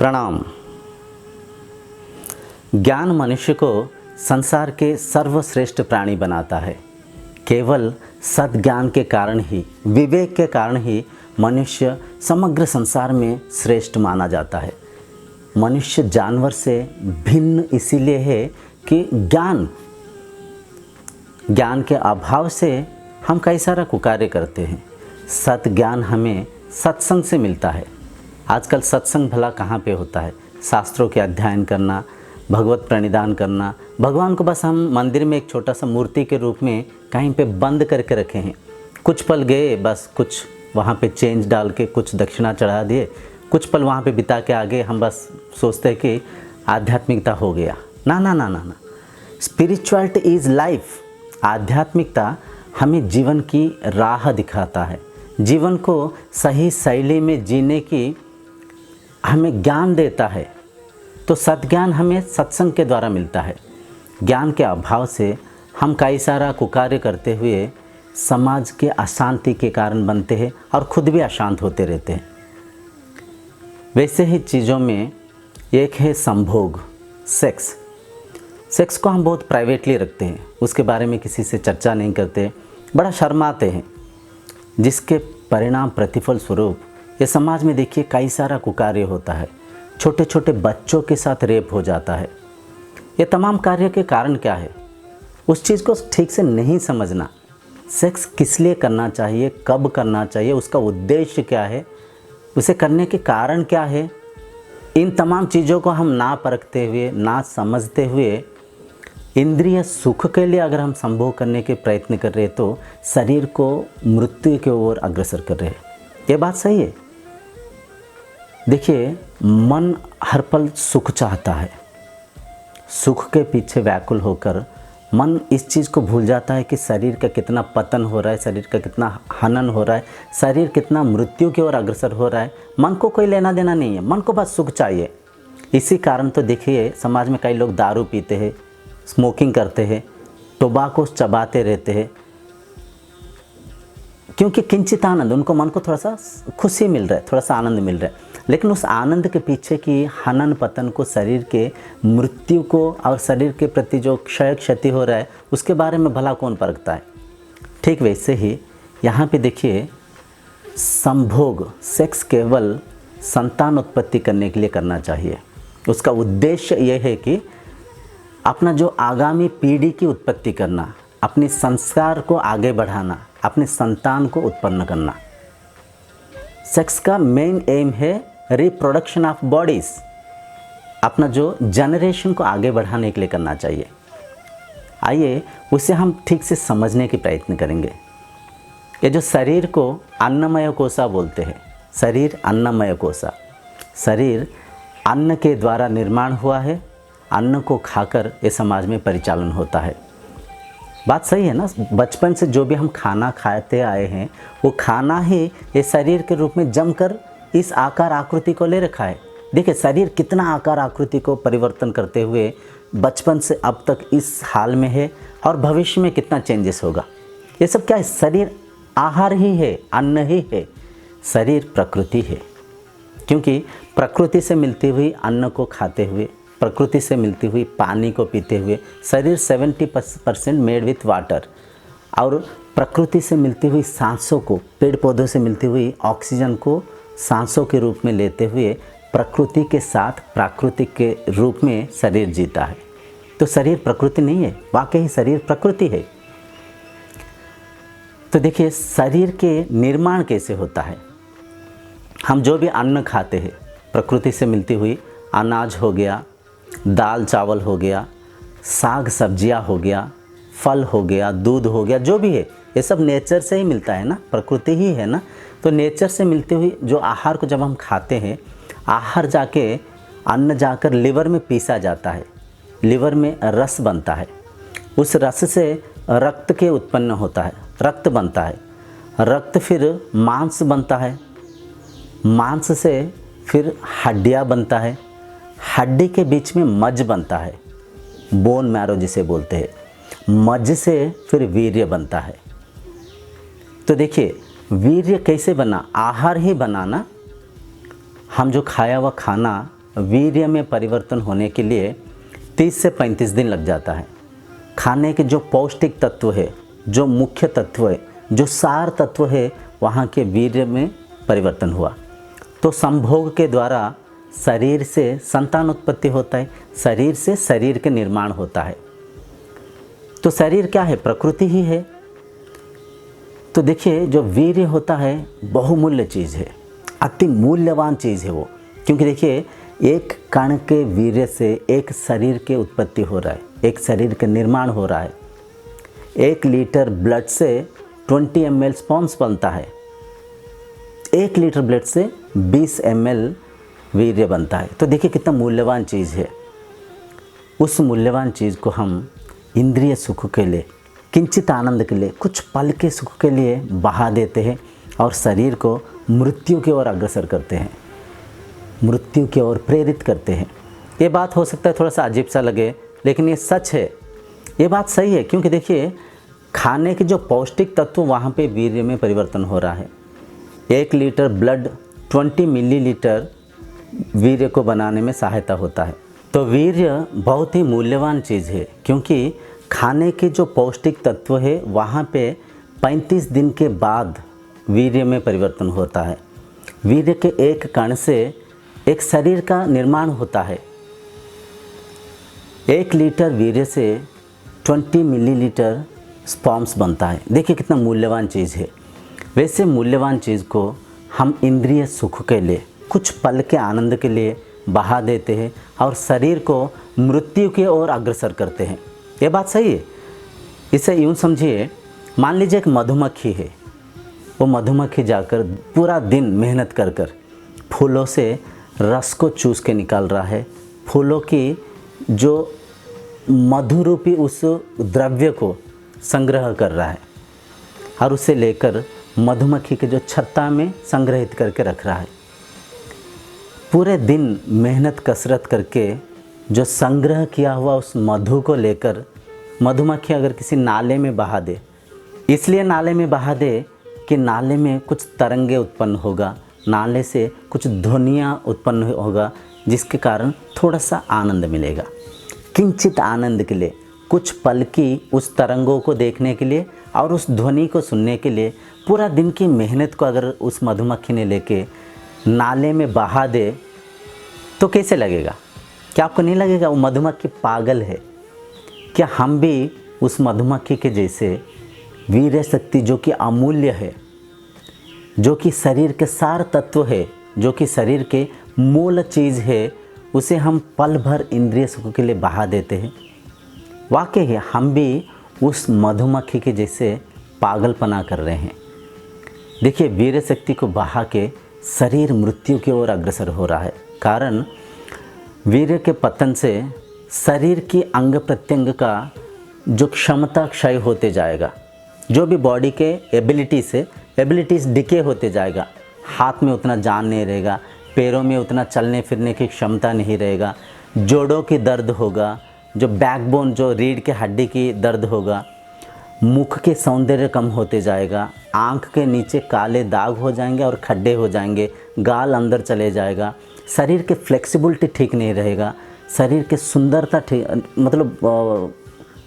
प्रणाम। ज्ञान मनुष्य को संसार के सर्वश्रेष्ठ प्राणी बनाता है। केवल सद्ज्ञान के कारण ही, विवेक के कारण ही मनुष्य समग्र संसार में श्रेष्ठ माना जाता है। मनुष्य जानवर से भिन्न इसीलिए है कि ज्ञान के अभाव से हम कई सारा कुकार्य करते हैं। सद्ज्ञान हमें सत्संग से मिलता है। आजकल सत्संग भला कहाँ पे होता है? शास्त्रों के अध्ययन करना, भगवत प्रणिधान करना, भगवान को बस हम मंदिर में एक छोटा सा मूर्ति के रूप में कहीं पे बंद करके रखे हैं। कुछ पल गए, बस कुछ वहाँ पे चेंज डाल के कुछ दक्षिणा चढ़ा दिए, कुछ पल वहाँ पे बिता के आगे हम बस सोचते हैं कि आध्यात्मिकता हो गया। ना ना ना ना ना, स्पिरिचुअलिटी इज़ लाइफ। आध्यात्मिकता हमें जीवन की राह दिखाता है, जीवन को सही शैली में जीने की हमें ज्ञान देता है। तो सद्ज्ञान हमें सत्संग के द्वारा मिलता है। ज्ञान के अभाव से हम कई सारा कुकार्य करते हुए समाज के अशांति के कारण बनते हैं और खुद भी अशांत होते रहते हैं। वैसे ही चीज़ों में एक है संभोग, सेक्स। सेक्स को हम बहुत प्राइवेटली रखते हैं, उसके बारे में किसी से चर्चा नहीं करते, बड़ा शर्माते हैं, जिसके परिणाम प्रतिफल स्वरूप ये समाज में देखिए कई सारा कुकार्य होता है। छोटे छोटे बच्चों के साथ रेप हो जाता है। ये तमाम कार्य के कारण क्या है? उस चीज़ को ठीक से नहीं समझना। सेक्स किस लिए करना चाहिए, कब करना चाहिए, उसका उद्देश्य क्या है, उसे करने के कारण क्या है, इन तमाम चीज़ों को हम ना परखते हुए, ना समझते हुए इंद्रिय सुख के लिए अगर हम संभोग करने के प्रयत्न कर रहे हैं तो शरीर को मृत्यु की ओर अग्रसर कर रहे हैं। ये बात सही है। देखिए, मन हर पल सुख चाहता है। सुख के पीछे व्याकुल होकर मन इस चीज़ को भूल जाता है कि शरीर का कितना पतन हो रहा है, शरीर का कितना हनन हो रहा है, शरीर कितना मृत्यु की ओर अग्रसर हो रहा है। मन को कोई लेना देना नहीं है, मन को बस सुख चाहिए। इसी कारण तो देखिए समाज में कई लोग दारू पीते हैं, स्मोकिंग करते हैं, टोबाको चबाते रहते हैं, क्योंकि किंचित आनंद, उनको मन को थोड़ा सा खुशी मिल रहा है, थोड़ा सा आनंद मिल रहा है। लेकिन उस आनंद के पीछे की हनन पतन को, शरीर के मृत्यु को और शरीर के प्रति जो क्षय क्षति हो रहा है उसके बारे में भला कौन परखता है? ठीक वैसे ही यहाँ पे देखिए, संभोग, सेक्स केवल संतान उत्पत्ति करने के लिए करना चाहिए। उसका उद्देश्य ये है कि अपना जो आगामी पीढ़ी की उत्पत्ति करना, अपने संस्कार को आगे बढ़ाना, अपने संतान को उत्पन्न करना। सेक्स का मेन एम है रिप्रोडक्शन ऑफ बॉडीज़। अपना जो जनरेशन को आगे बढ़ाने के लिए करना चाहिए। आइए उसे हम ठीक से समझने की प्रयत्न करेंगे। ये जो शरीर को अन्नमय कोशा बोलते हैं, शरीर अन्नमय कोशा, शरीर अन्न के द्वारा निर्माण हुआ है। अन्न को खाकर ये समाज में परिचालन होता है। बात सही है ना? बचपन से जो भी हम खाना खाते आए हैं वो खाना ही ये शरीर के रूप में जमकर इस आकार आकृति को ले रखा है। देखिए शरीर कितना आकार आकृति को परिवर्तन करते हुए बचपन से अब तक इस हाल में है और भविष्य में कितना चेंजेस होगा। ये सब क्या है? शरीर आहार ही है, अन्न ही है। शरीर प्रकृति है, क्योंकि प्रकृति से मिलती हुई अन्न को खाते हुए, प्रकृति से मिलती हुई पानी को पीते हुए, शरीर 70% मेड विथ वाटर, और प्रकृति से मिलती हुई सांसों को, पेड़ पौधों से मिलती हुई ऑक्सीजन को सांसों के रूप में लेते हुए प्रकृति के साथ प्राकृतिक के रूप में शरीर जीता है। तो शरीर प्रकृति नहीं है, वाकई शरीर प्रकृति है। तो देखिए शरीर के निर्माण कैसे होता है। हम जो भी अन्न खाते हैं, प्रकृति से मिलती हुई अनाज हो गया, दाल चावल हो गया, साग सब्जियां हो गया, फल हो गया, दूध हो गया, जो भी है ये सब नेचर से ही मिलता है ना, प्रकृति ही है ना। तो नेचर से मिलती हुई जो आहार को जब हम खाते हैं, आहार जाके अन्न जाकर लिवर में पीसा जाता है, लिवर में रस बनता है, उस रस से रक्त के उत्पन्न होता है, रक्त बनता है, रक्त फिर मांस बनता है, मांस से फिर हड्डियाँ बनता है, हड्डी के बीच में मज्ज बनता है, बोन मैरो जिसे बोलते हैं, मज्ज से फिर वीर्य बनता है। तो देखिए वीर्य कैसे बना? आहार ही बना ना। हम जो खाया हुआ खाना वीर्य में परिवर्तन होने के लिए 30 से 35 दिन लग जाता है। खाने के जो पौष्टिक तत्व है, जो मुख्य तत्व है, जो सार तत्व है, वहाँ के वीर्य में परिवर्तन हुआ तो संभोग के द्वारा शरीर से संतान उत्पत्ति होता है, शरीर से शरीर के निर्माण होता है। तो शरीर क्या है? प्रकृति ही है। तो देखिए, जो वीर्य होता है बहुमूल्य चीज़ है, अति मूल्यवान चीज़ है वो। क्योंकि देखिए, एक कण के वीर्य से एक शरीर के उत्पत्ति हो रहा है, एक शरीर का निर्माण हो रहा है। 1 लीटर ब्लड से 20 ml स्पर्म्स बनता है। 1 लीटर ब्लड से 20 ml वीर्य बनता है। तो देखिए कितना मूल्यवान चीज़ है। उस मूल्यवान चीज़ को हम इंद्रिय सुख के लिए, किंचित आनंद के लिए, कुछ पल के सुख के लिए बहा देते हैं और शरीर को मृत्यु की ओर अग्रसर करते हैं, मृत्यु की ओर प्रेरित करते हैं। ये बात हो सकता है थोड़ा सा अजीब सा लगे, लेकिन ये सच है, ये बात सही है। क्योंकि देखिए, खाने के जो पौष्टिक तत्व वहाँ पे वीर्य में परिवर्तन हो रहा है। 1 लीटर ब्लड 20 मिलीलीटर वीर्य को बनाने में सहायता होता है। तो वीर्य बहुत ही मूल्यवान चीज़ है, क्योंकि खाने के जो पौष्टिक तत्व है वहाँ पे 35 दिन के बाद वीर्य में परिवर्तन होता है। वीर्य के एक कण से एक शरीर का निर्माण होता है। 1 लीटर वीर्य से 20 मिलीलीटर स्पर्म्स बनता है। देखिए कितना मूल्यवान चीज़ है। वैसे मूल्यवान चीज़ को हम इंद्रिय सुख के लिए, कुछ पल के आनंद के लिए बहा देते हैं और शरीर को मृत्यु की ओर अग्रसर करते हैं। ये बात सही है। इसे यूँ समझिए, मान लीजिए एक मधुमक्खी है। वो मधुमक्खी जाकर पूरा दिन मेहनत कर कर फूलों से रस को चूस के निकाल रहा है। फूलों की जो मधुरूपी उस द्रव्य को संग्रह कर रहा है और उसे लेकर मधुमक्खी के जो छत्ता में संग्रहित करके रख रहा है। पूरे दिन मेहनत कसरत करके जो संग्रह किया हुआ उस मधु को लेकर मधुमक्खी अगर किसी नाले में बहा दे, इसलिए नाले में बहा दे कि नाले में कुछ तरंगे उत्पन्न होगा, नाले से कुछ ध्वनियाँ उत्पन्न होगा, जिसके कारण थोड़ा सा आनंद मिलेगा। किंचित आनंद के लिए, कुछ पल की उस तरंगों को देखने के लिए और उस ध्वनि को सुनने के लिए पूरा दिन की मेहनत को अगर उस मधुमक्खी ने लेके नाले में बहा दे तो कैसे लगेगा? क्या आपको नहीं लगेगा वो मधुमक्खी पागल है? क्या हम भी उस मधुमक्खी के जैसे वीर्य शक्ति जो कि अमूल्य है, जो कि शरीर के सार तत्व है, जो कि शरीर के मूल चीज़ है, उसे हम पल भर इंद्रिय सुख के लिए बहा देते हैं? वाकई है, हम भी उस मधुमक्खी के जैसे पागलपना कर रहे हैं। देखिए, वीर्य शक्ति को बहा के शरीर मृत्यु की ओर अग्रसर हो रहा है। कारण वीर्य के पतन से शरीर की अंग प्रत्यंग का जो क्षमता क्षय होते जाएगा, जो भी बॉडी के एबिलिटीज़ डिके होते जाएगा। हाथ में उतना जान नहीं रहेगा, पैरों में उतना चलने फिरने की क्षमता नहीं रहेगा, जोड़ों की दर्द होगा, जो बैकबोन, जो रीढ़ के हड्डी की दर्द होगा, मुख के सौंदर्य कम होते जाएगा, आँख के नीचे काले दाग हो जाएंगे और खड्डे हो जाएंगे, गाल अंदर चले जाएगा, शरीर के फ्लेक्सिबिलिटी ठीक नहीं रहेगा, शरीर के सुंदरता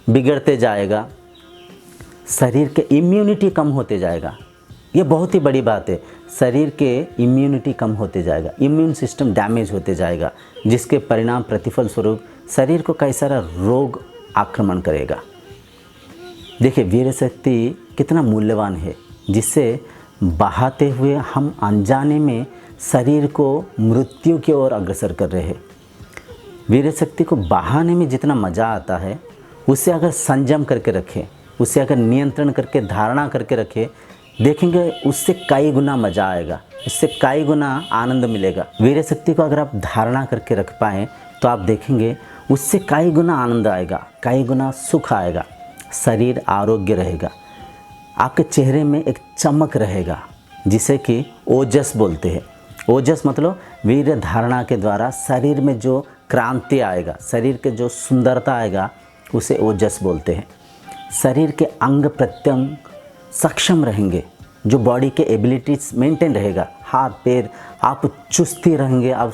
बिगड़ते जाएगा, शरीर के इम्यूनिटी कम होते जाएगा। ये बहुत ही बड़ी बात है। शरीर के इम्यूनिटी कम होते जाएगा, इम्यून सिस्टम डैमेज होते जाएगा, जिसके परिणाम प्रतिफल स्वरूप शरीर को कई सारा रोग आक्रमण करेगा। देखिए, वीर्य शक्ति कितना मूल्यवान है, जिससे बहाते हुए हम अनजाने में शरीर को मृत्यु की ओर अग्रसर कर रहे हैं। वीर्य शक्ति को बहाने में जितना मज़ा आता है, उसे अगर संयम करके रखें, उसे अगर नियंत्रण करके धारणा करके रखें, देखेंगे उससे कई गुना मज़ा आएगा, उससे कई गुना आनंद मिलेगा। वीर्य शक्ति को अगर आप धारणा करके रख पाएँ तो आप देखेंगे उससे कई गुना आनंद आएगा, कई गुना सुख आएगा, शरीर आरोग्य रहेगा, आपके चेहरे में एक चमक रहेगा, जिसे कि ओजस बोलते हैं। ओजस मतलब वीर्य धारणा के द्वारा शरीर में जो क्रांति आएगा, शरीर के जो सुंदरता आएगा, उसे ओजस बोलते हैं। शरीर के अंग प्रत्यंग सक्षम रहेंगे, जो बॉडी के एबिलिटीज़ मेंटेन रहेगा, हाथ पैर आप चुस्ती रहेंगे, आप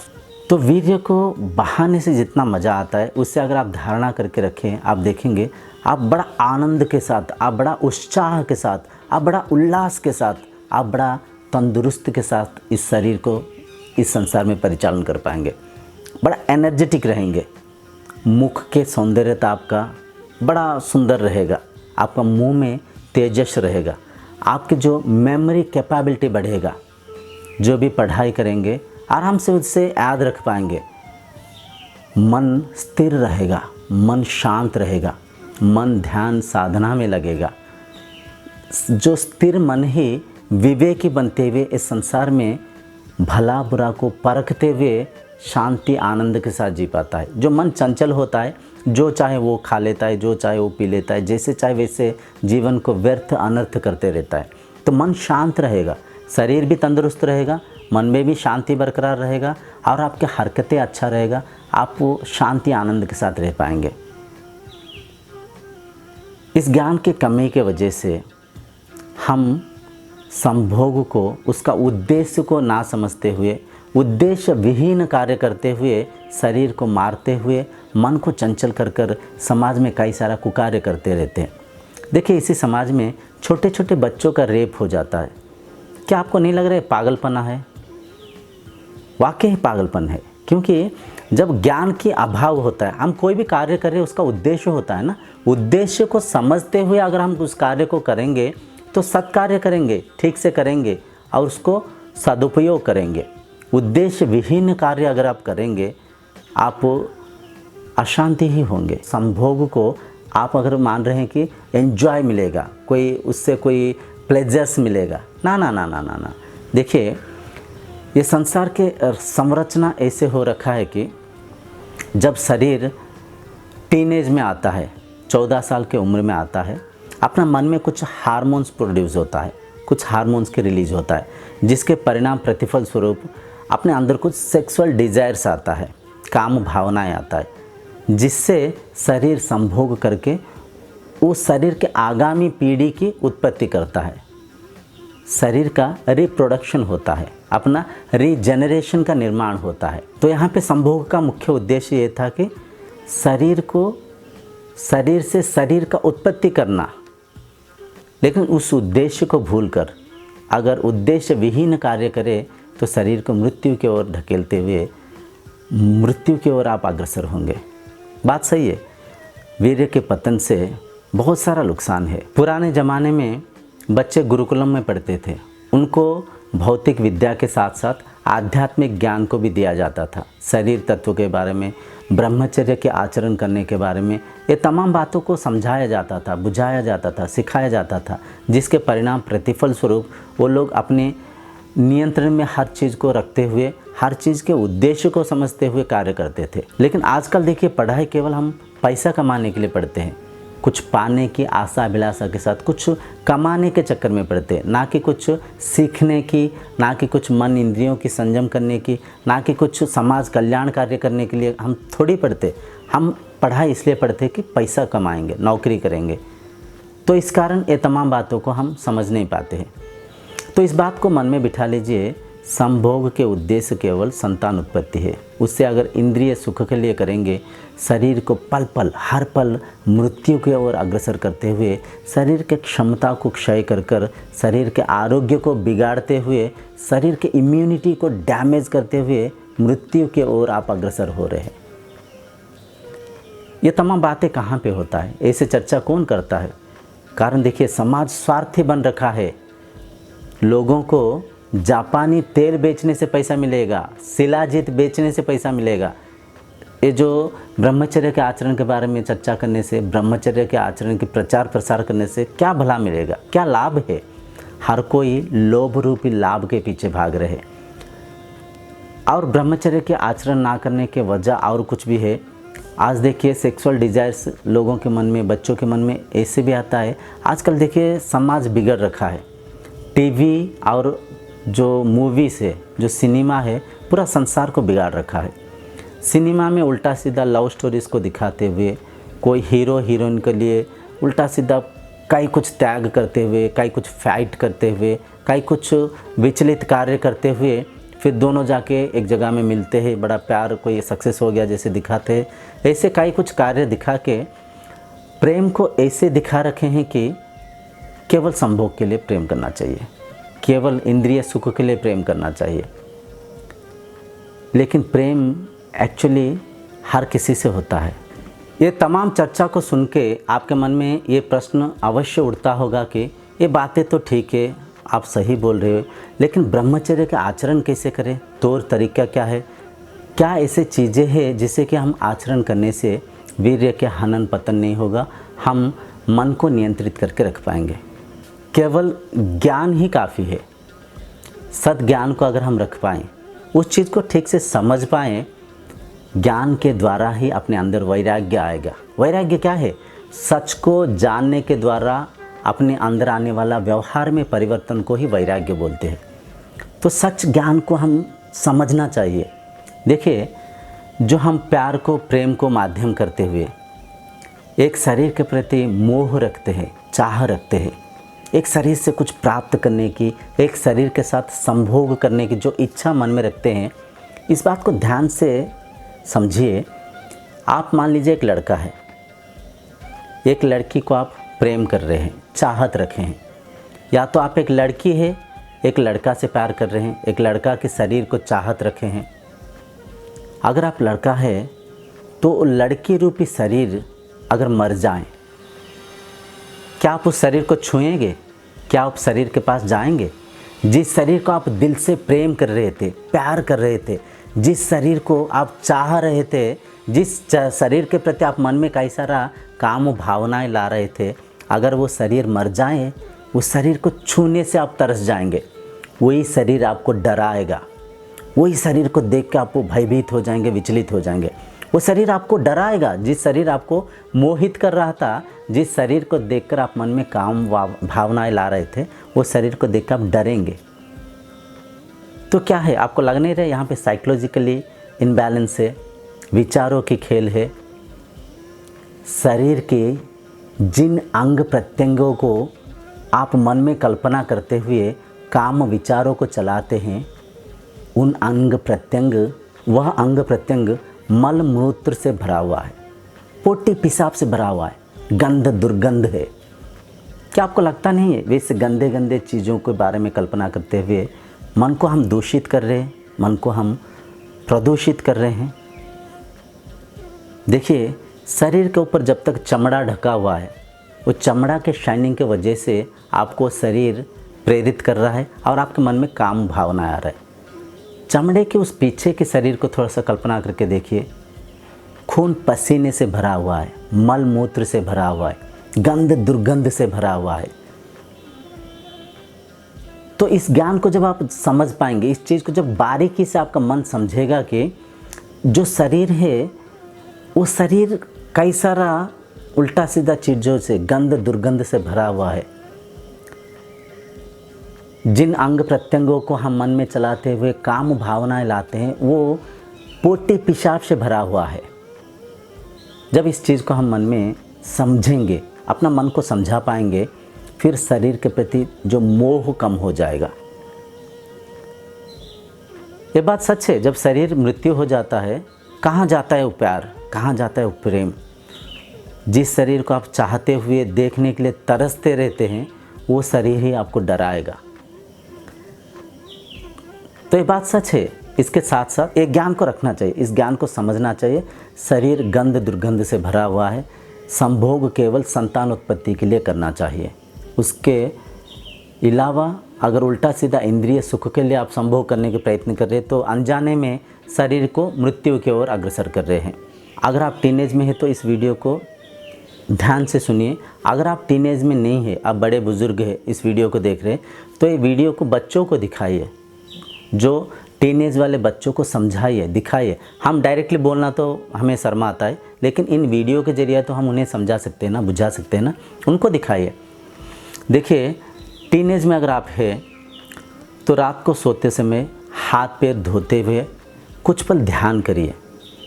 तो वीर्य को बहाने से जितना मज़ा आता है, उससे अगर आप धारणा करके रखें, आप देखेंगे आप बड़ा आनंद के साथ, आप बड़ा उत्साह के साथ, आप बड़ा उल्लास के साथ, आप बड़ा तंदुरुस्त के साथ इस शरीर को इस संसार में परिचालन कर पाएंगे, बड़ा एनर्जेटिक रहेंगे। मुख के सौंदर्यता आपका बड़ा सुंदर रहेगा, आपका मुंह में तेजस रहेगा, आपके जो मेमोरी कैपेबिलिटी बढ़ेगा, जो भी पढ़ाई करेंगे आराम से उससे याद रख पाएंगे। मन स्थिर रहेगा, मन शांत रहेगा, मन ध्यान साधना में लगेगा। जो स्थिर मन ही विवेकी बनते हुए इस संसार में भला बुरा को परखते हुए शांति आनंद के साथ जी पाता है। जो मन चंचल होता है, जो चाहे वो खा लेता है, जो चाहे वो पी लेता है, जैसे चाहे वैसे जीवन को व्यर्थ अनर्थ करते रहता है। तो मन शांत रहेगा, शरीर भी तंदुरुस्त रहेगा, मन में भी शांति बरकरार रहेगा और आपकी हरकतें अच्छा रहेगा, आप वो शांति आनंद के साथ रह पाएंगे। इस ज्ञान की कमी के वजह से हम संभोग को, उसका उद्देश्य को ना समझते हुए, उद्देश्य विहीन कार्य करते हुए, शरीर को मारते हुए, मन को चंचल कर कर समाज में कई सारा कुकार्य करते रहते हैं। देखिए, इसी समाज में छोटे छोटे बच्चों का रेप हो जाता है। क्या आपको नहीं लग रहा है पागलपना है? वाकई पागलपन है, क्योंकि जब ज्ञान की अभाव होता है, हम कोई भी कार्य कर रहे हैं उसका उद्देश्य होता है ना। उद्देश्य को समझते हुए अगर हम उस कार्य को करेंगे तो सत्कार्य करेंगे, ठीक से करेंगे और उसको सदुपयोग करेंगे। उद्देश्य विहीन कार्य अगर आप करेंगे, आप अशांति ही होंगे। संभोग को आप अगर मान रहे हैं कि एंजॉय मिलेगा, कोई उससे कोई प्लेजर्स मिलेगा, ना ना ना ना ना ना। देखिए, ये संसार के संरचना ऐसे हो रखा है कि जब शरीर टीनेज में आता है, 14 साल की उम्र में आता है, अपना मन में कुछ हार्मोन्स प्रोड्यूस होता है, कुछ हार्मोन्स के रिलीज होता है, जिसके परिणाम प्रतिफल स्वरूप अपने अंदर कुछ सेक्सुअल डिज़ायर्स आता है, काम भावनाएं आता है, जिससे शरीर संभोग करके उस शरीर के आगामी पीढ़ी की उत्पत्ति करता है। शरीर का रिप्रोडक्शन होता है, अपना रीजेनरेशन का निर्माण होता है। तो यहाँ पे संभोग का मुख्य उद्देश्य ये था कि शरीर से शरीर का उत्पत्ति करना, लेकिन उस उद्देश्य को भूलकर अगर उद्देश्य विहीन कार्य करे तो शरीर को मृत्यु की ओर ढकेलते हुए मृत्यु की ओर आप अग्रसर होंगे। बात सही है। वीर्य के पतन से बहुत सारा नुकसान है। पुराने ज़माने में बच्चे गुरुकुलम में पढ़ते थे, उनको भौतिक विद्या के साथ साथ आध्यात्मिक ज्ञान को भी दिया जाता था। शरीर तत्व के बारे में, ब्रह्मचर्य के आचरण करने के बारे में, ये तमाम बातों को समझाया जाता था, बुझाया जाता था, सिखाया जाता था, जिसके परिणाम प्रतिफल स्वरूप वो लोग अपने नियंत्रण में हर चीज़ को रखते हुए, हर चीज़ के उद्देश्य को समझते हुए कार्य करते थे। लेकिन आजकल देखिए, पढ़ाई केवल हम पैसा कमाने के लिए पढ़ते हैं, कुछ पाने की आशा अभिलाषा के साथ कुछ कमाने के चक्कर में पढ़ते हैं, ना कि कुछ सीखने की, ना कि कुछ मन इंद्रियों की संयम करने की, ना कि कुछ समाज कल्याण कार्य करने के लिए हम थोड़ी पढ़ते। हम पढ़ाई इसलिए पढ़ते कि पैसा कमाएंगे, नौकरी करेंगे। तो इस कारण ये तमाम बातों को हम समझ नहीं पाते हैं। तो इस बात को मन में बिठा लीजिए, संभोग के उद्देश्य केवल संतान उत्पत्ति है। उससे अगर इंद्रिय सुख के लिए करेंगे, शरीर को पल पल, हर पल मृत्यु की ओर अग्रसर करते हुए, शरीर के क्षमता को क्षय कर कर, शरीर के आरोग्य को बिगाड़ते हुए, शरीर के इम्यूनिटी को डैमेज करते हुए मृत्यु की ओर आप अग्रसर हो रहे हैं। ये तमाम बातें कहाँ पे होता है? ऐसे चर्चा कौन करता है? कारण देखिए, समाज स्वार्थी बन रखा है। लोगों को जापानी तेल बेचने से पैसा मिलेगा, शिलाजीत बेचने से पैसा मिलेगा। ये जो ब्रह्मचर्य के आचरण के बारे में चर्चा करने से, ब्रह्मचर्य के आचरण की प्रचार प्रसार करने से क्या भला मिलेगा, क्या लाभ है? हर कोई लोभ रूपी लाभ के पीछे भाग रहे। और ब्रह्मचर्य के आचरण ना करने के वजह और कुछ भी है। आज देखिए, सेक्सुअल डिज़ायर्स लोगों के मन में, बच्चों के मन में ऐसे भी आता है। आजकल देखिए, समाज बिगड़ रखा है। टीवी और जो मूवीज़ है, जो सिनेमा है, पूरा संसार को बिगाड़ रखा है। सिनेमा में उल्टा सीधा लव स्टोरीज़ को दिखाते हुए, कोई हीरो हीरोइन के लिए उल्टा सीधा कई कुछ त्याग करते हुए, कई कुछ फाइट करते हुए, कई कुछ विचलित कार्य करते हुए फिर दोनों जाके एक जगह में मिलते हैं, बड़ा प्यार, कोई सक्सेस हो गया जैसे दिखाते हैं। ऐसे कई कुछ कार्य दिखा के प्रेम को ऐसे दिखा रखे हैं कि केवल संभोग के लिए प्रेम करना चाहिए, केवल इंद्रिय सुख के लिए प्रेम करना चाहिए। लेकिन प्रेम एक्चुअली हर किसी से होता है। ये तमाम चर्चा को सुन के आपके मन में ये प्रश्न अवश्य उठता होगा कि ये बातें तो ठीक है, आप सही बोल रहे हो, लेकिन ब्रह्मचर्य का आचरण कैसे करें, तौर तरीका क्या है, क्या ऐसे चीज़ें हैं जिससे कि हम आचरण करने से वीर्य के हनन पतन नहीं होगा, हम मन को नियंत्रित करके रख पाएंगे। केवल ज्ञान ही काफ़ी है। सद्ज्ञान को अगर हम रख पाएँ, उस चीज़ को ठीक से समझ पाएँ, ज्ञान के द्वारा ही अपने अंदर वैराग्य आएगा। वैराग्य क्या है? सच को जानने के द्वारा अपने अंदर आने वाला व्यवहार में परिवर्तन को ही वैराग्य बोलते हैं। तो सच ज्ञान को हम समझना चाहिए। देखिए, जो हम प्यार को, प्रेम को माध्यम करते हुए एक शरीर के प्रति मोह रखते हैं, चाह रखते हैं, एक शरीर से कुछ प्राप्त करने की, एक शरीर के साथ संभोग करने की जो इच्छा मन में रखते हैं, इस बात को ध्यान से समझिए। आप मान लीजिए एक लड़का है, एक लड़की को आप प्रेम कर रहे हैं, चाहत रखे हैं, या तो आप एक लड़की है, एक लड़का से प्यार कर रहे हैं, एक लड़का के शरीर को चाहत रखे हैं। अगर आप लड़का है तो लड़की रूपी शरीर अगर मर जाए, क्या आप उस शरीर को छुएंगे? क्या आप शरीर के पास जाएंगे? जिस शरीर को आप दिल से प्रेम कर रहे थे, प्यार कर रहे थे, जिस शरीर को आप चाह रहे थे, जिस शरीर के प्रति आप मन में कई सारा काम भावनाएं ला रहे थे, अगर वो शरीर मर जाए, उस शरीर को छूने से आप तरस जाएंगे। वही शरीर आपको डराएगा, वही शरीर को देख के आपको भयभीत हो जाएंगे, विचलित हो जाएंगे। वो शरीर आपको डराएगा। जिस शरीर आपको मोहित कर रहा था, जिस शरीर को देखकर आप मन में काम भावनाएं ला रहे थे, वो शरीर को देखकर आप डरेंगे। तो क्या है, आपको लग नहीं रहा यहाँ पे साइकोलॉजिकली इनबैलेंस है, विचारों की खेल है। शरीर के जिन अंग प्रत्यंगों को आप मन में कल्पना करते हुए काम विचारों को चलाते हैं, उन अंग प्रत्यंग, वह अंग प्रत्यंग मल मूत्र से भरा हुआ है, पोटी पेशाब से भरा हुआ है, गंध दुर्गंध है। क्या आपको लगता नहीं है वैसे गंदे गंदे चीज़ों के बारे में कल्पना करते हुए मन को हम दूषित कर रहे हैं, मन को हम प्रदूषित कर रहे हैं? देखिए, शरीर के ऊपर जब तक चमड़ा ढका हुआ है, वो चमड़ा के शाइनिंग के वजह से आपको शरीर प्रेरित कर रहा है और आपके मन में काम भावना आ रहा है। चमड़े के उस पीछे के शरीर को थोड़ा सा कल्पना करके देखिए, खून पसीने से भरा हुआ है, मल मूत्र से भरा हुआ है, गंध दुर्गंध से भरा हुआ है। तो इस ज्ञान को जब आप समझ पाएंगे, इस चीज़ को जब बारीकी से आपका मन समझेगा कि जो शरीर है, वो शरीर कई सारा उल्टा सीधा चीज़ों से, गंध दुर्गंध से भरा हुआ है। जिन अंग प्रत्यंगों को हम मन में चलाते हुए काम भावनाएं लाते हैं, वो पोटी पेशाब से भरा हुआ है। जब इस चीज़ को हम मन में समझेंगे, अपना मन को समझा पाएंगे, फिर शरीर के प्रति जो मोह कम हो जाएगा। ये बात सच है, जब शरीर मृत्यु हो जाता है, कहाँ जाता है वो प्यार, कहाँ जाता है वो प्रेम? जिस शरीर को आप चाहते हुए देखने के लिए तरसते रहते हैं, वो शरीर ही आपको डराएगा। तो ये बात सच है। इसके साथ साथ एक ज्ञान को रखना चाहिए, इस ज्ञान को समझना चाहिए। शरीर गंध दुर्गंध से भरा हुआ है, संभोग केवल संतान उत्पत्ति के लिए करना चाहिए। उसके अलावा अगर उल्टा सीधा इंद्रिय सुख के लिए आप संभोग करने के प्रयत्न कर रहे हैं, तो अनजाने में शरीर को मृत्यु की ओर अग्रसर कर रहे हैं। अगर आप टीनेज में हैं तो इस वीडियो को ध्यान से सुनिए। अगर आप टीनेज में नहीं है, आप बड़े बुजुर्ग हैं, इस वीडियो को देख रहे हैं, तो ये वीडियो को बच्चों को दिखाइए, जो टीनेज वाले बच्चों को समझाइए, दिखाइए। हम डायरेक्टली बोलना तो हमें शर्म आता है, लेकिन इन वीडियो के जरिए तो हम उन्हें समझा सकते हैं ना, बुझा सकते हैं ना, उनको दिखाइए। देखिए, टीनेज में अगर आप हैं तो रात को सोते समय हाथ पैर धोते हुए कुछ पल ध्यान करिए,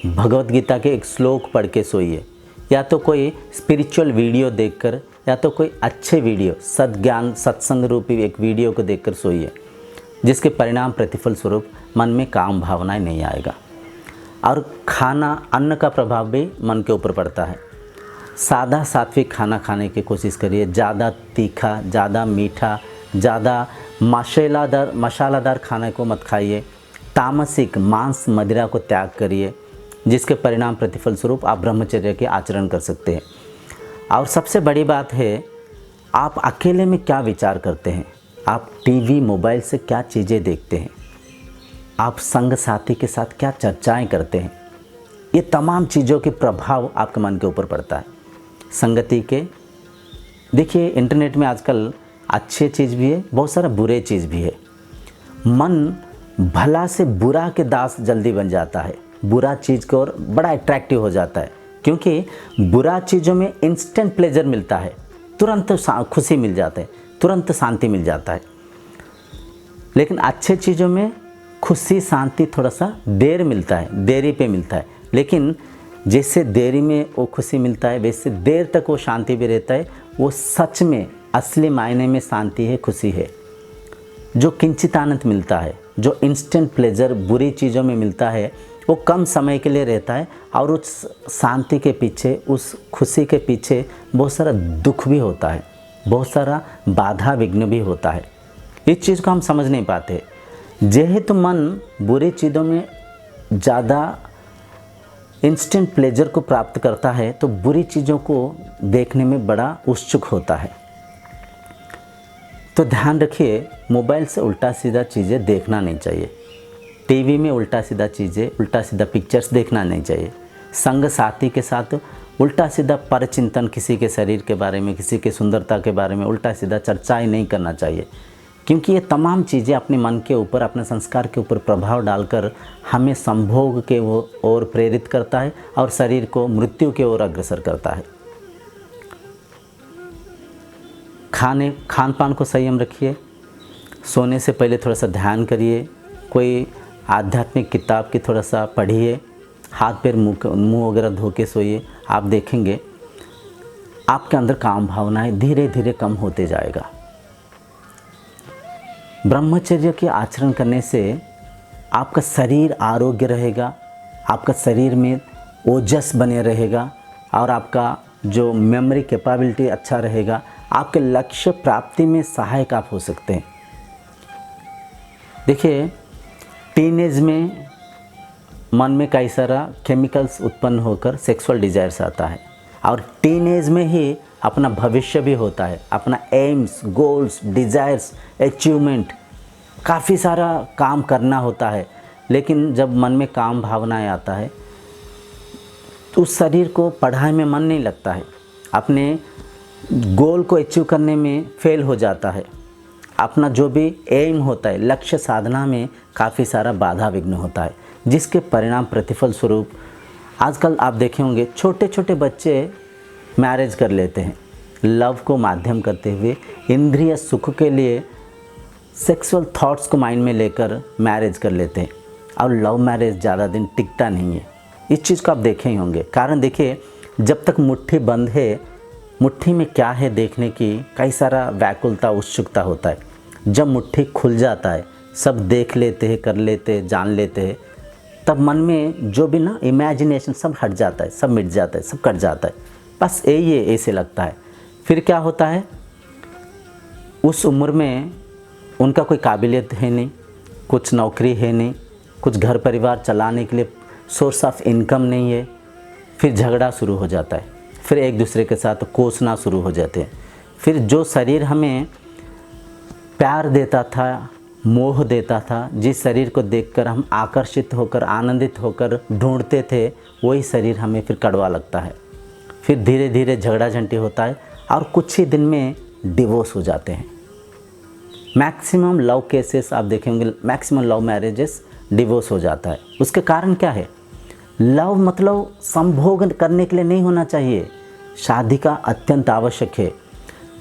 भगवत गीता के एक श्लोक पढ़ के सोइए, या तो कोई स्पिरिचुअल वीडियो देखकर, या तो कोई अच्छे वीडियो, सद्ज्ञान सत्संग रूपी एक वीडियो को देखकर सोइए। जिसके परिणाम प्रतिफल स्वरूप मन में काम भावनाएं नहीं आएगा। और खाना, अन्न का प्रभाव भी मन के ऊपर पड़ता है। सादा सात्विक खाना खाने की कोशिश करिए। ज़्यादा तीखा, ज़्यादा मीठा, ज़्यादा मसालादार खाने को मत खाइए। तामसिक मांस मदिरा को त्याग करिए, जिसके परिणाम प्रतिफल स्वरूप आप ब्रह्मचर्य के आचरण कर सकते हैं। और सबसे बड़ी बात है, आप अकेले में क्या विचार करते हैं, आप टीवी मोबाइल से क्या चीज़ें देखते हैं, आप संग साथी के साथ क्या चर्चाएं करते हैं, ये तमाम चीज़ों के प्रभाव आपके मन के ऊपर पड़ता है। संगति के देखिए, इंटरनेट में आजकल अच्छे चीज़ भी है, बहुत सारा बुरे चीज़ भी है। मन भला से बुरा के दास जल्दी बन जाता है, बुरा चीज़ की ओर बड़ा अट्रैक्टिव हो जाता है, क्योंकि बुरा चीज़ों में इंस्टेंट प्लेजर मिलता है, तुरंत खुशी मिल जाता है, तुरंत शांति मिल जाता है। लेकिन अच्छे चीज़ों में खुशी शांति थोड़ा सा देर मिलता है, देरी पे मिलता है। लेकिन जैसे देरी में वो खुशी मिलता है, वैसे देर तक वो शांति भी रहता है। वो सच में असली मायने में शांति है, खुशी है। जो किंचित आनंद मिलता है, जो इंस्टेंट प्लेजर बुरी चीज़ों में मिलता है, वो कम समय के लिए रहता है। और उस शांति के पीछे, उस खुशी के पीछे बहुत सारा दुख भी होता है, बहुत सारा बाधा विघ्न भी होता है। इस चीज़ को हम समझ नहीं पाते। जेहेतु मन बुरी चीज़ों में ज़्यादा इंस्टेंट प्लेजर को प्राप्त करता है, तो बुरी चीज़ों को देखने में बड़ा उत्सुक होता है। तो ध्यान रखिए, मोबाइल से उल्टा सीधा चीज़ें देखना नहीं चाहिए। टीवी में उल्टा सीधा चीज़ें, उल्टा सीधा पिक्चर्स देखना नहीं चाहिए। संग साथी के साथ उल्टा सीधा परचिंतन, किसी के शरीर के बारे में, किसी के सुंदरता के बारे में उल्टा सीधा चर्चाएं नहीं करना चाहिए, क्योंकि ये तमाम चीज़ें अपने मन के ऊपर, अपने संस्कार के ऊपर प्रभाव डालकर हमें संभोग के ओर प्रेरित करता है और शरीर को मृत्यु की ओर अग्रसर करता है। खान पान को संयम रखिए। सोने से पहले थोड़ा सा ध्यान करिए, कोई आध्यात्मिक किताब की थोड़ा सा पढ़िए, हाथ पैर मुंह वगैरह धो के सोइए। आप देखेंगे आपके अंदर काम भावनाएं धीरे धीरे कम होते जाएगा। ब्रह्मचर्य के आचरण करने से आपका शरीर आरोग्य रहेगा, आपका शरीर में ओजस बने रहेगा और आपका जो मेमोरी कैपेबिलिटी अच्छा रहेगा। आपके लक्ष्य प्राप्ति में सहायक आप हो सकते हैं। देखिए, टीनेज में मन में कई सारा केमिकल्स उत्पन्न होकर सेक्सुअल डिज़ायर्स आता है, और टीनेज में ही अपना भविष्य भी होता है, अपना एम्स, गोल्स, डिज़ायर्स, अचीवमेंट, काफ़ी सारा काम करना होता है। लेकिन जब मन में काम भावनाएं आता है तो उस शरीर को पढ़ाई में मन नहीं लगता है, अपने गोल को अचीव करने में फेल हो जाता है, अपना जो भी एम होता है, लक्ष्य साधना में काफ़ी सारा बाधा विघ्न होता है, जिसके परिणाम प्रतिफल स्वरूप आजकल आप देखे होंगे छोटे छोटे बच्चे मैरिज कर लेते हैं, लव को माध्यम करते हुए इंद्रिय सुख के लिए सेक्सुअल थॉट्स को माइंड में लेकर मैरिज कर लेते हैं, और लव मैरिज ज़्यादा दिन टिकता नहीं है। इस चीज़ को आप देखे ही होंगे। कारण देखिए, जब तक मुट्ठी बंद है, मुट्ठी में क्या है देखने की कई सारा व्याकुलता, उत्सुकता होता है। जब मुट्ठी खुल जाता है, सब देख लेते हैं, कर लेते हैं, जान लेते हैं, तब मन में जो भी ना इमेजिनेशन सब हट जाता है, सब मिट जाता है, सब कट जाता है। बस यही है, ऐसे लगता है। फिर क्या होता है, उस उम्र में उनका कोई काबिलियत है नहीं, कुछ नौकरी है नहीं, कुछ घर परिवार चलाने के लिए सोर्स ऑफ इनकम नहीं है। फिर झगड़ा शुरू हो जाता है, फिर एक दूसरे के साथ कोसना शुरू हो जाते हैं। फिर जो शरीर हमें प्यार देता था, मोह देता था, जिस शरीर को देखकर हम आकर्षित होकर, आनंदित होकर ढूंढते थे, वही शरीर हमें फिर कड़वा लगता है। फिर धीरे धीरे झगड़ा झंटी होता है और कुछ ही दिन में डिवोर्स हो जाते हैं। मैक्सिमम लव केसेस आप देखेंगे, मैक्सिमम लव मैरिजेस डिवोर्स हो जाता है। उसके कारण क्या है? लव मतलब संभोग करने के लिए नहीं होना चाहिए, शादी का अत्यंत आवश्यक है।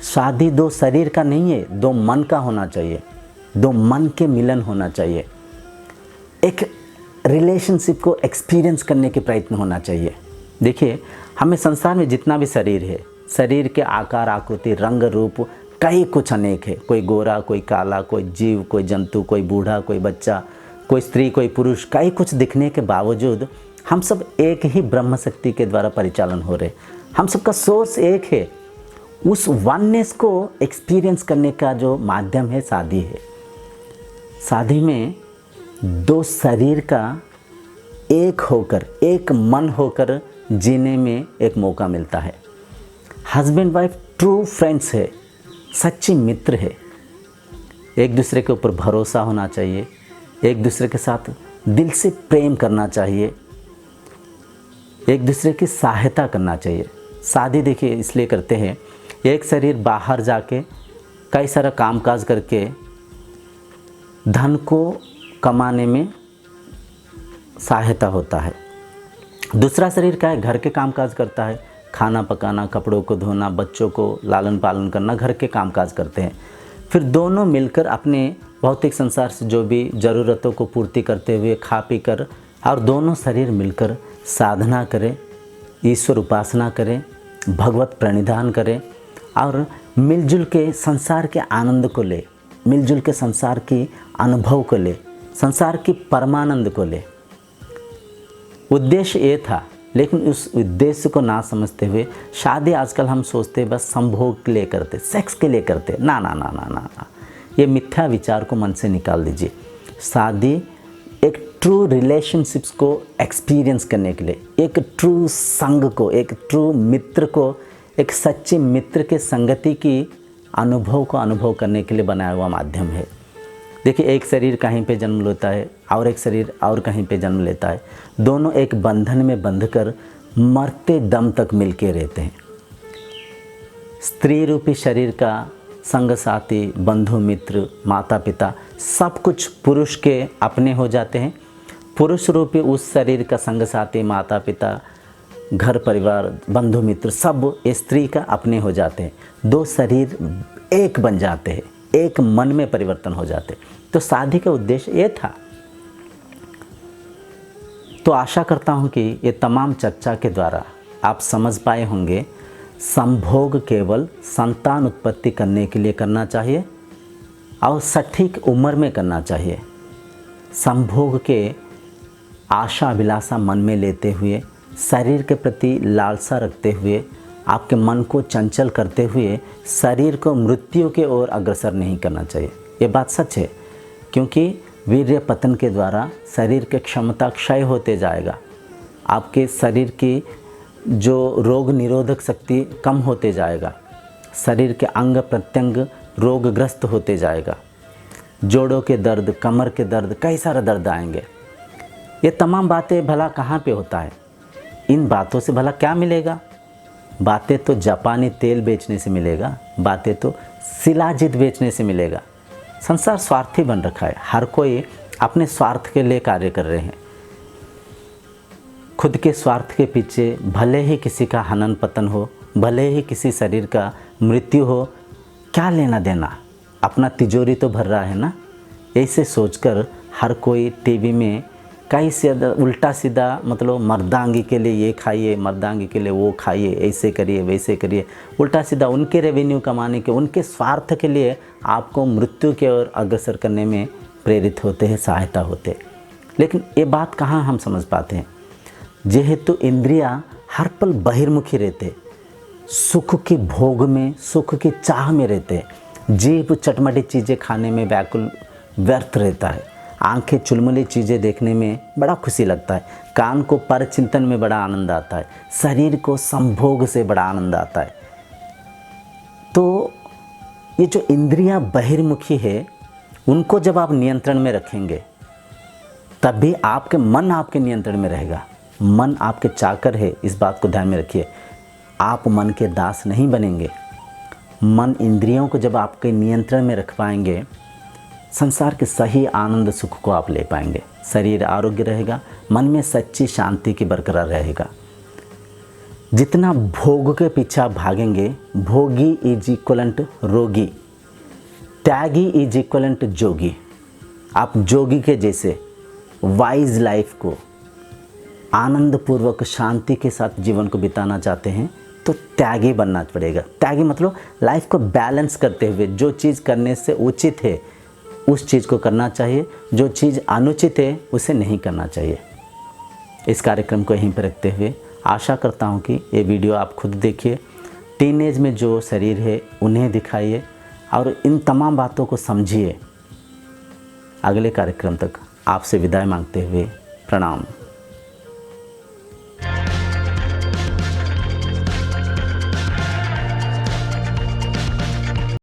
शादी दो शरीर का नहीं है, दो मन का होना चाहिए, दो मन के मिलन होना चाहिए। एक रिलेशनशिप को एक्सपीरियंस करने के प्रयत्न होना चाहिए। देखिए, हमें संसार में जितना भी शरीर है, शरीर के आकार, आकृति, रंग, रूप कई कुछ अनेक है, कोई गोरा, कोई काला, कोई जीव, कोई जंतु, कोई बूढ़ा, कोई बच्चा, कोई स्त्री, कोई पुरुष, कई कुछ दिखने के बावजूद हम सब एक ही ब्रह्म शक्ति के द्वारा परिचालन हो रहे। हम सबका सोर्स एक है। उस वननेस को एक्सपीरियंस करने का जो माध्यम है शादी है। शादी में दो शरीर का एक होकर, एक मन होकर जीने में एक मौका मिलता है। हस्बैंड वाइफ ट्रू फ्रेंड्स है, सच्चे मित्र है। एक दूसरे के ऊपर भरोसा होना चाहिए, एक दूसरे के साथ दिल से प्रेम करना चाहिए, एक दूसरे की सहायता करना चाहिए। शादी देखिए इसलिए करते हैं, एक शरीर बाहर जाके कई सारा कामकाज करके धन को कमाने में सहायता होता है। दूसरा शरीर क्या है, घर के कामकाज करता है, खाना पकाना, कपड़ों को धोना, बच्चों को लालन पालन करना, घर के कामकाज करते हैं। फिर दोनों मिलकर अपने भौतिक संसार से जो भी ज़रूरतों को पूर्ति करते हुए खा पी कर, और दोनों शरीर मिलकर साधना करें, ईश्वर उपासना करें, भगवत प्रणिधान करें और मिलजुल के संसार के आनंद को ले, मिलजुल के संसार की अनुभव को ले, संसार की परमानंद को ले। उद्देश्य ये था, लेकिन उस उद्देश्य को ना समझते हुए शादी आजकल हम सोचते बस संभोग के लिए करते, सेक्स के लिए करते। ना ना ना ना ना ना, ये मिथ्या विचार को मन से निकाल दीजिए। शादी एक ट्रू रिलेशनशिप्स को एक्सपीरियंस करने के लिए, एक ट्रू संग को, एक ट्रू मित्र को, एक सच्चे मित्र के संगति की अनुभव को अनुभव करने के लिए बनाया हुआ माध्यम है। देखिए, एक शरीर कहीं पे जन्म लेता है और एक शरीर और कहीं पे जन्म लेता है। दोनों एक बंधन में बंधकर मरते दम तक मिलके रहते हैं। स्त्री रूपी शरीर का संग साथी, बंधु मित्र, माता पिता सब कुछ पुरुष के अपने हो जाते हैं। पुरुष रूपी उस शरीर का संग साथी, माता पिता, घर परिवार, बंधु मित्र सब स्त्री का अपने हो जाते हैं। दो शरीर एक बन जाते हैं, एक मन में परिवर्तन हो जाते। तो शादी का उद्देश्य ये था। तो आशा करता हूँ कि ये तमाम चर्चा के द्वारा आप समझ पाए होंगे, संभोग केवल संतान उत्पत्ति करने के लिए करना चाहिए और सटीक उम्र में करना चाहिए। संभोग के आशा अभिलाषा मन में लेते हुए, शरीर के प्रति लालसा रखते हुए, आपके मन को चंचल करते हुए शरीर को मृत्यु के ओर अग्रसर नहीं करना चाहिए। ये बात सच है, क्योंकि वीर्य पतन के द्वारा शरीर की क्षमता क्षय होते जाएगा। आपके शरीर की जो रोग निरोधक शक्ति कम होते जाएगा, शरीर के अंग प्रत्यंग रोगग्रस्त होते जाएगा। जोड़ों के दर्द, कमर के दर्द, कई सारे दर्द आएंगे। ये तमाम बातें भला कहाँ पे होता है? इन बातों से भला क्या मिलेगा? बातें तो जापानी तेल बेचने से मिलेगा, बातें तो शिलाजीत बेचने से मिलेगा। संसार स्वार्थी बन रखा है, हर कोई अपने स्वार्थ के लिए कार्य कर रहे हैं। खुद के स्वार्थ के पीछे भले ही किसी का हनन पतन हो, भले ही किसी शरीर का मृत्यु हो, क्या लेना देना, अपना तिजोरी तो भर रहा है ना। ऐसे सोचकर हर कोई टीवी में कई से उल्टा सीधा, मतलब मर्दांगी के लिए ये खाइए, मर्दांगी के लिए वो खाइए, ऐसे करिए वैसे करिए, उल्टा सीधा उनके रेवेन्यू कमाने के, उनके स्वार्थ के लिए आपको मृत्यु की ओर अग्रसर करने में प्रेरित होते हैं, सहायता होते। लेकिन ये बात कहाँ हम समझ पाते हैं? जेहेतु इंद्रियां हर पल बहिर्मुखी रहते, सुख की भोग में, सुख की चाह में रहते, जीभ चटमटी चीज़ें खाने में व्याकुल व्यर्थ रहता है, आंखें चुलमुली चीज़ें देखने में बड़ा खुशी लगता है, कान को पर चिंतन में बड़ा आनंद आता है, शरीर को संभोग से बड़ा आनंद आता है। तो ये जो इंद्रियां बहिर्मुखी है, उनको जब आप नियंत्रण में रखेंगे तभी आपके मन आपके नियंत्रण में रहेगा। मन आपके चाकर है, इस बात को ध्यान में रखिए। आप मन के दास नहीं बनेंगे। मन इंद्रियों को जब आपके नियंत्रण में रख पाएंगे, संसार के सही आनंद सुख को आप ले पाएंगे। शरीर आरोग्य रहेगा, मन में सच्ची शांति की बरकरार रहेगा। जितना भोग के पीछे आप भागेंगे, भोगी इज इक्वलेंट रोगी, त्यागी इज इक्वलेंट जोगी। आप जोगी के जैसे वाइज लाइफ को, आनंद पूर्वक शांति के साथ जीवन को बिताना चाहते हैं, तो त्यागी बनना पड़ेगा। त्यागी मतलब लाइफ को बैलेंस करते हुए जो चीज़ करने से उचित है उस चीज़ को करना चाहिए, जो चीज़ अनुचित है उसे नहीं करना चाहिए। इस कार्यक्रम को यहीं पर रखते हुए आशा करता हूँ कि ये वीडियो आप खुद देखिए, टीनेज में जो शरीर है उन्हें दिखाइए और इन तमाम बातों को समझिए। अगले कार्यक्रम तक आपसे विदाई मांगते हुए प्रणाम।